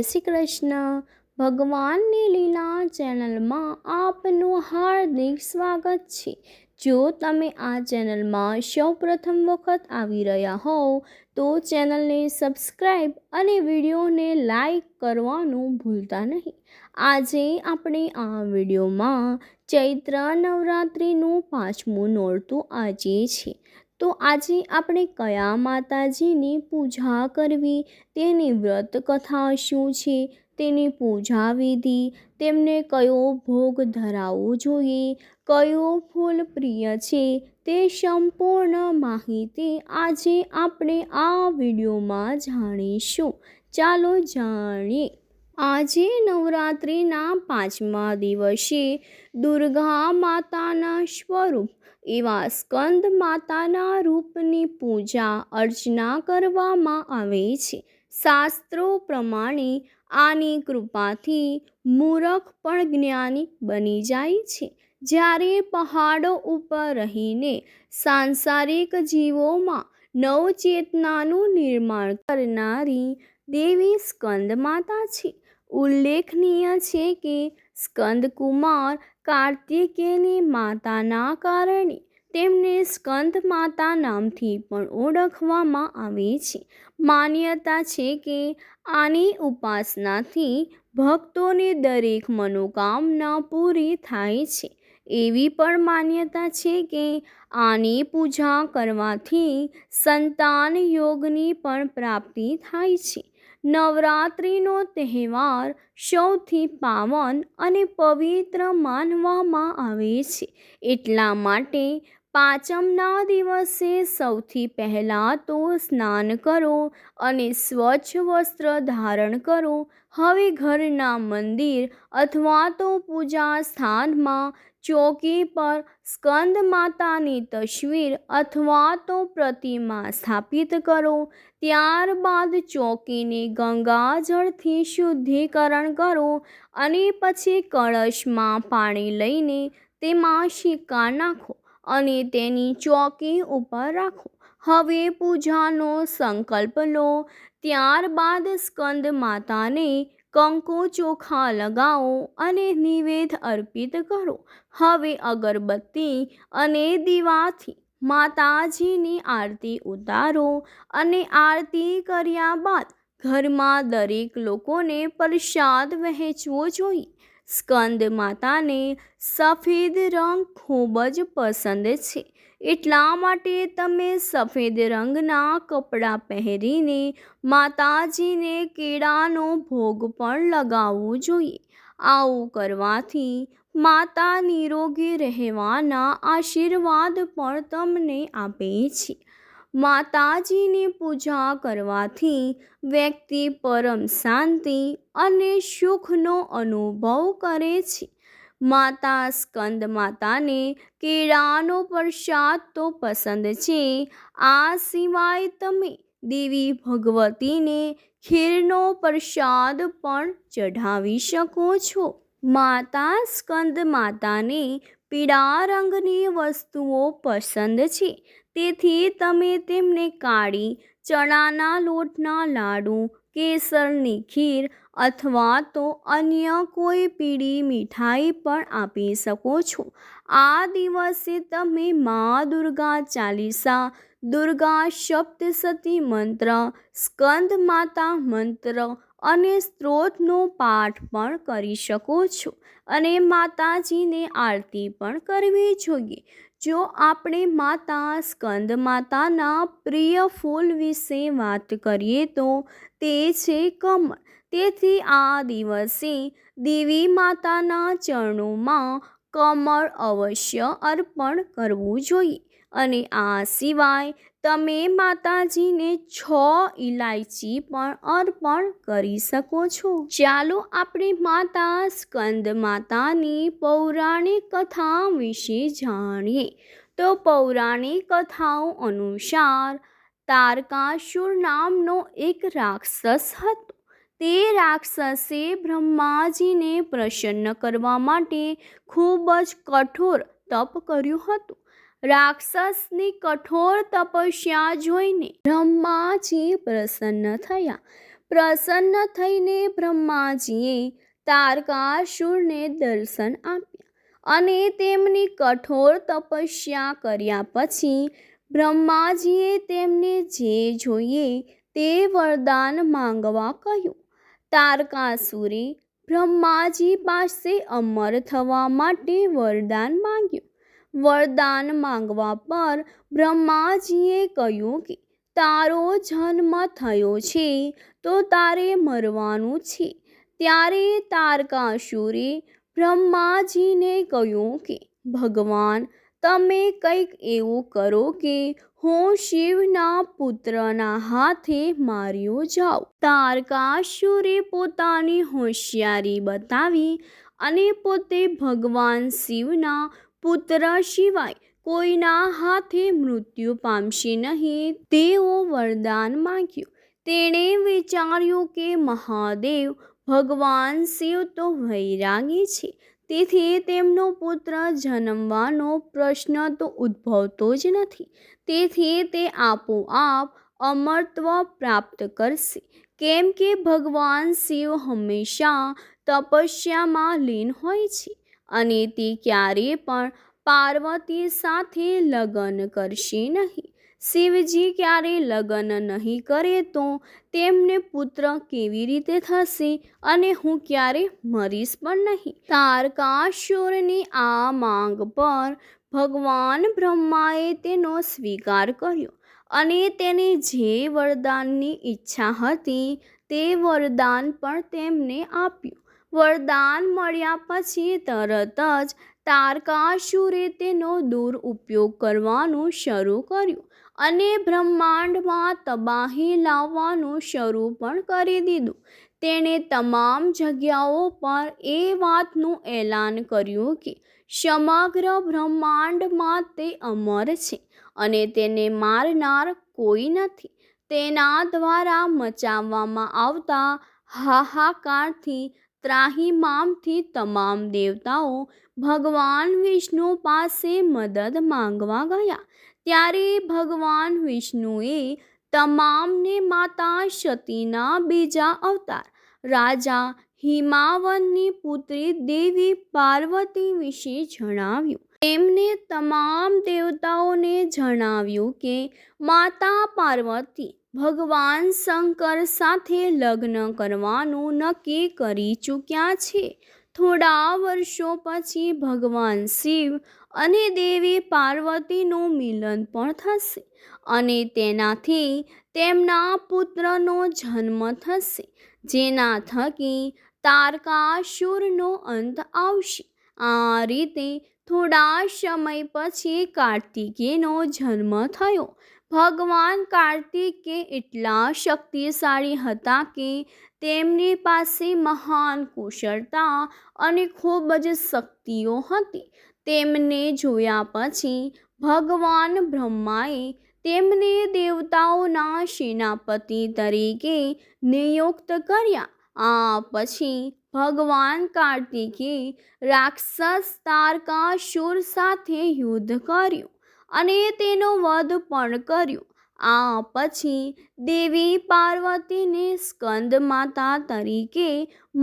શ્રી કૃષ્ણ. ભગવાનની લીલા ચેનલમાં આપનું હાર્દિક સ્વાગત છે. જો તમે આ ચેનલમાં સૌપ્રથમ વખત આવી રહ્યા હોવ તો ચેનલને સબસ્ક્રાઈબ અને વિડીયોને લાઈક કરવાનું ભૂલતા નહીં. આજે આપણે આ વિડીયોમાં ચૈત્ર નવરાત્રિનું 5મું નોરતું આજે છે. તો આજે આપણે કયા માતાજીની પૂજા કરવી, તેની વ્રત કથા શું છે, તેની પૂજા વિધિ, તેમને કયો ભોગ ધરાવવો જોઈએ, કયો ફૂલ પ્રિય છે, તે સંપૂર્ણ માહિતી આજે આપણે આ વિડીયોમાં જાણીશું. ચાલો જાણીએ. આજે નવરાત્રિના 5મા દિવસે દુર્ગા માતાના સ્વરૂપ એવા સ્કંદ માતાના રૂપની પૂજા અર્ચના કરવામાં આવે છે. શાસ્ત્રો પ્રમાણે આની કૃપાથી મૂરખ પણ જ્ઞાની બની જાય છે. જ્યારે પહાડો ઉપર રહીને સાંસારિક જીવોમાં નવચેતનાનું નિર્માણ કરનારી દેવી સ્કંદ માતા છે. ઉલ્લેખનીય છે કે સ્કંદ કુમાર કાર્તિકેયની માતાના કારણે તેમને સ્કંદ માતા નામથી પણ ઓળખવામાં આવે છે. માન્યતા છે કે આની ઉપાસનાથી ભક્તોની દરેક મનોકામના પૂરી થાય છે. એવી પણ માન્યતા છે કે આની પૂજા કરવાથી સંતાન યોગની પણ પ્રાપ્તિ થાય છે. નવરાત્રિનો તહેવાર સૌથી પાવન અને પવિત્ર માનવામાં આવે છે. એટલા માટે પાંચમના દિવસે સૌથી પહેલાં તો સ્નાન કરો અને સ્વચ્છ વસ્ત્ર ધારણ કરો. હવે ઘરના મંદિર અથવા તો પૂજા સ્થાનમાં ચોકી પર સ્કંદ માતાની તસવીર અથવા તો પ્રતિમા સ્થાપિત કરો. ત્યારબાદ ચોકીને ગંગાજળથી શુદ્ધિકરણ કરો અને પછી કળશમાં પાણી લઈને તેમાં સિક્કા નાખો અને તેની ચોકી ઉપર રાખો. હવે પૂજાનો સંકલ્પ લો. ત્યારબાદ સ્કંદ માતાને કંકુ ચોખા લગાવો અને નિવેદ અર્પિત કરો. હવે અગરબત્તી અને દીવાથી માતાજીની આરતી ઉતારો અને આરતી કર્યા બાદ ઘરમાં દરેક લોકોને પ્રસાદ વહેંચવો જોઈએ. સ્કંદ માતાને સફેદ રંગ ખૂબ જ પસંદ છે. એટલા માટે તમે સફેદ રંગના કપડાં પહેરીને માતાજીને કેળાનો ભોગ પણ લગાવવો જોઈએ. આવું કરવાથી માતા નિરોગી રહેવાના આશીર્વાદ પણ તમને આપે છે. માતાજીની પૂજા કરવાથી વ્યક્તિ પરમ શાંતિ અને સુખનો અનુભવ કરે છે. માતા સ્કંદ માતાને કેળાનો પ્રસાદ તો પસંદ છે. આ સિવાય તમે દેવી ભગવતીને ખીરનો પ્રસાદ પણ ચઢાવી શકો છો. માતા સ્કંદ માતાને પીળા રંગની વસ્તુઓ પસંદ છે. તેથી તમે તેમને કાળી ચણાના લોટના લાડુ, કેસરની ખીર અથવા તો અન્ય કોઈ પીળી મીઠાઈ પણ આપી શકો છો. આ દિવસે તમે મા દુર્ગા ચાલીસા, દુર્ગા સપ્તશતી મંત્ર, સ્કંદ માતા મંત્ર અને સ્ત્રોતનો પાઠ પણ કરી શકો છો અને માતાજીને આરતી પણ કરવી જોઈએ. જો આપણે માતા સ્કંદ માતાના પ્રિય ફૂલ વિશે વાત કરીએ તો તે છે કમળ. તેથી આ દિવસે દેવી માતાના ચરણોમાં કમળ અવશ્ય અર્પણ કરવું જોઈએ. અને આ સિવાય તમે માતાજીને 6 ઇલાયચી પણ અર્પણ કરી શકો છો. ચાલો આપણે માતા સ્કંદ માતાની પૌરાણિક કથા વિશે જાણીએ. તો પૌરાણિક કથાઓ અનુસાર તારકાસુર નામનો એક રાક્ષસ હતો. તે રાક્ષસે બ્રહ્માજીને પ્રસન્ન કરવા માટે ખૂબ જ કઠોર તપ કર્યું હતું. રાક્ષસની કઠોર તપસ્યા જોઈને બ્રહ્માજી પ્રસન્ન થયા. પ્રસન્ન થઈને બ્રહ્માજીએ તારકાસુરને દર્શન આપ્યા અને તેમની કઠોર તપસ્યા કર્યા પછી બ્રહ્માજીએ તેમને જે જોઈએ તે વરદાન માંગવા કહ્યું. તારકાસુરે બ્રહ્માજી પાસે અમર થવા માટે વરદાન માંગ્યું. વરદાન માંગવા પર બ્રહ્માજીએ કહ્યું કે તારો જન્મ થયો છે તો તારે મરવાનું છે. ત્યારે તારકાસુરે બ્રહ્માજીને કહ્યું કે ભગવાન, તમે કંઈક એવું કરો કે હું શિવના પુત્રના હાથે માર્યો જાઉં. તારકાસુરે પોતાની હોશિયારી બતાવી અને પોતે ભગવાન શિવના પુત્ર સિવાય કોઈના હાથે મૃત્યુ પામશે નહીં તેવો વરદાન માંગ્યું. તેણે વિચાર્યું કે મહાદેવ ભગવાન શિવ તો વૈરાગી છે, તેથી તેમનો પુત્ર જન્મવાનો પ્રશ્ન તો ઉદ્ભવતો જ નથી. તેથી તે આપોઆપ અમરત્વ પ્રાપ્ત કરશે, કેમ કે ભગવાન શિવ હંમેશા તપસ્યામાં લીન હોય છે અને તે ક્યારેય પણ પાર્વતી સાથે લગ્ન કરશે નહીં. શિવજી ક્યારે લગ્ન નહીં કરે તો તેમને પુત્ર કેવી રીતે થશે અને હું ક્યારે મરીશ પણ નહીં. તારકાસુરની આ માંગ પર ભગવાન બ્રહ્માએ તેનો સ્વીકાર કર્યો અને તેને જે વરદાનની ઈચ્છા હતી તે વરદાન પણ તેમને આપ્યું. વરદાન મળ્યા પછી તરત જ તારકાસુરે તેનો દુરુપયોગ કરવાનું શરૂ કર્યું અને બ્રહ્માંડમાં તબાહી લાવવાનું શરૂ પણ કરી દીધું. તેણે તમામ જગ્યાઓ પર એ વાતનું એલાન કર્યું કે સમગ્ર બ્રહ્માંડમાં તે અમર છે અને તેને મારનાર કોઈ નથી. તેના દ્વારા મચાવવામાં આવતા હાહાકારથી ત્રાહિમામથી તમામ દેવતાઓ ભગવાન વિષ્ણુ પાસે મદદ માંગવા ગયા. ત્યારે ભગવાન વિષ્ણુએ તમામને માતા સતીના બીજા અવતાર રાજા હિમાવનની પુત્રી દેવી પાર્વતી વિશે જણાવ્યું. તેમને તમામ દેવતાઓને જણાવ્યું કે માતા પાર્વતી ભગવાન શંકર સાથે લગ્ન કરવાનું નક્કી કરી ચૂક્યા છે. થોડા વર્ષો પછી ભગવાન શિવ અને દેવી પાર્વતીનું મિલન પણ થશે અને તેનાથી તેમના પુત્રનો જન્મ થશે, જેના થકી તારકાસુરનો અંત આવશે. આ રીતે થોડા સમય પછી કાર્તિકેયનો જન્મ થયો. ભગવાન કાર્તિકે એટલા શક્તિશાળી હતા કે તેમની પાસે મહાન કુશળતા અને ખૂબ જ શક્તિઓ હતી. તેમને જોયા પછી ભગવાન બ્રહ્માએ તેમને દેવતાઓના સેનાપતિ તરીકે નિયુક્ત કર્યા. આ પછી ભગવાન કાર્તિકે રાક્ષસ તારકાસુર સાથે યુદ્ધ કર્યું અને તેનો વધ પણ કર્યો. આ પછી દેવી પાર્વતીને સ્કંદ માતા તરીકે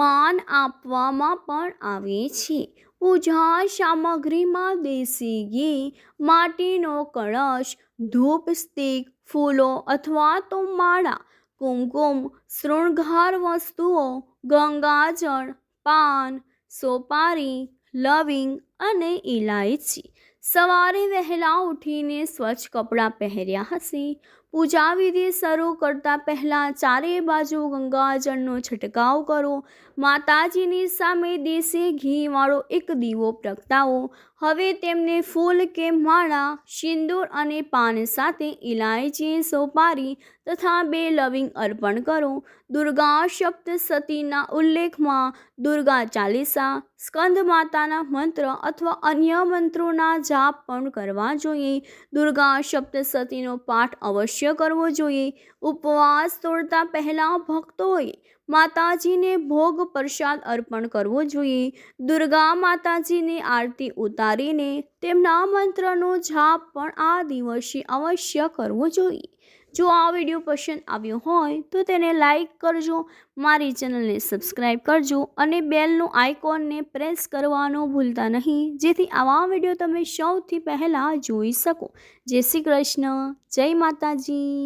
માન આપવામાં પણ આવે છે. પૂજા સામગ્રીમાં દેશી ઘી, માટીનો કળશ, ધૂપ સ્ટિક, ફૂલો અથવા તો માળા, કુમકુમ, શૃંગાર વસ્તુઓ, ગંગાજળ, પાન, સોપારી, લવિંગ અને ઇલાયચી. સવારે વહેલા ઉઠીને સ્વચ્છ કપડાં પહેર્યા હશે. પૂજા વિધિ શરૂ કરતાં પહેલાં ચારે બાજુ ગંગાજળનો છંટકાવ કરો. માતાજીની સામે દેશી ઘીવાળો એક દીવો પ્રગટાવો. હવે તેમને ફૂલ કે માળા, સિંદૂર અને પાન સાથે ઇલાયચી, સોપારી તથા 2 લવિંગ અર્પણ કરો. દુર્ગા સપ્તશતીના ઉલ્લેખમાં દુર્ગા ચાલીસા, સ્કંદ માતાના મંત્ર અથવા અન્ય મંત્રોના જાપ પણ કરવા જોઈએ. દુર્ગા સપ્તશતીનો પાઠ અવશ્ય કરવો જોઈએ. ઉપવાસ તોડતા પહેલાં ભક્તોએ માતાજીને ભોગ પ્રસાદ અર્પણ કરવો જોઈએ. દુર્ગા માતાજીની આરતી ઉતારીને તેમના મંત્રનો જાપ પણ આ દિવસે અવશ્ય કરવો જોઈએ. જો આ વિડીયો પસંદ આવ્યો હોય તો તેને લાઈક કરજો, મારી ચેનલને સબસ્ક્રાઈબ કરજો અને બેલનું આઇકોનને પ્રેસ કરવાનું ભૂલતા નહીં, જેથી આવા વિડીયો તમે સૌથી પહેલાં જોઈ શકો. જય શ્રી કૃષ્ણ, જય માતાજી.